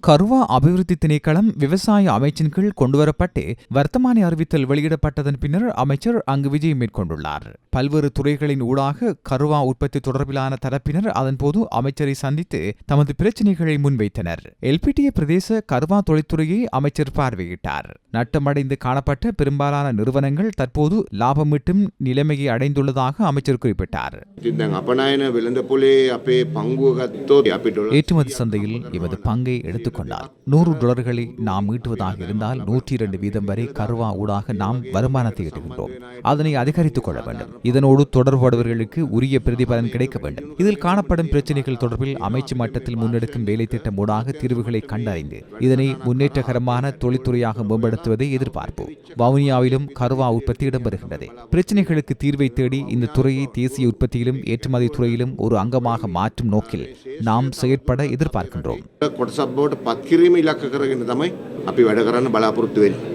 கருவா அபிவிருத்தி திணைக்களம் விவசாய அமைச்சின் கீழ் கொண்டுவரப்பட்டு வர்த்தமானி அறிவித்தல் வெளியிடப்பட்டதன் பின்னர் அமைச்சர் அங்கு விஜயம் மேற்கொண்டுள்ளார். பல்வேறு துறைகளின் ஊடாக கருவா உற்பத்தி தொடர்பிலான தரப்பினர் அதன்போது அமைச்சரை சந்தித்து தமது பிரச்சினைகளை முன்வைத்தனர். எல்பிட்டிய பிரதேச கருவா தொழில்துறையை அமைச்சர் பார்வையிட்டார். நட்டமடைந்து காணப்பட்ட பெரும்பாலான நிறுவனங்கள் தற்போது லாபமீட்டும் நிலைமையை அடைந்துள்ளதாக அமைச்சர் குறிப்பிட்டார். ஏற்றுமதி சந்தையில் எமது பங்கை எடுத்துக் கொண்டால் $100 நாம் ஈட்டுவதாக இருந்தால் 102% வரை கருவா ஊடாக நாம் வருமானத்தை ஈட்டுகின்றோம். அதனை அதிகரித்துக் கொள்ள வேண்டும். இதனோடு தொடர்புபடுவர்களுக்கு உரிய பிரதிபலன் கிடைக்க வேண்டும். இதில் காணப்படும் பிரச்சினைகள் தொடர்பில் அமைச்சு மட்டத்தில் முன்னெடுக்கும் வேலை திட்டம் ஊடாக தீர்வுகளை கண்டறிந்து இதனை முன்னேற்றகரமான தொழில்துறையாக மேம்படுத்துவதை எதிர்பார்ப்போம். வவுனியாவிலும் கருவா உற்பத்தி இடம்பெறுகின்றது. பிரச்சினைகளுக்கு தீர்வை தேடி இந்த துறையை தேசிய உற்பத்தியிலும் ஏற்றுமதி துறையிலும் ஒரு அங்கமாக மாற்றும் நோக்கில் நாம் செயற்பட எதிர்பார்க்கின்றோம். කොටසක් බවට පත් කිරීම ඉලක්ක කරගෙන තමයි අපි වැඩ කරන්න බලාපොරොත්තු වෙන්නේ.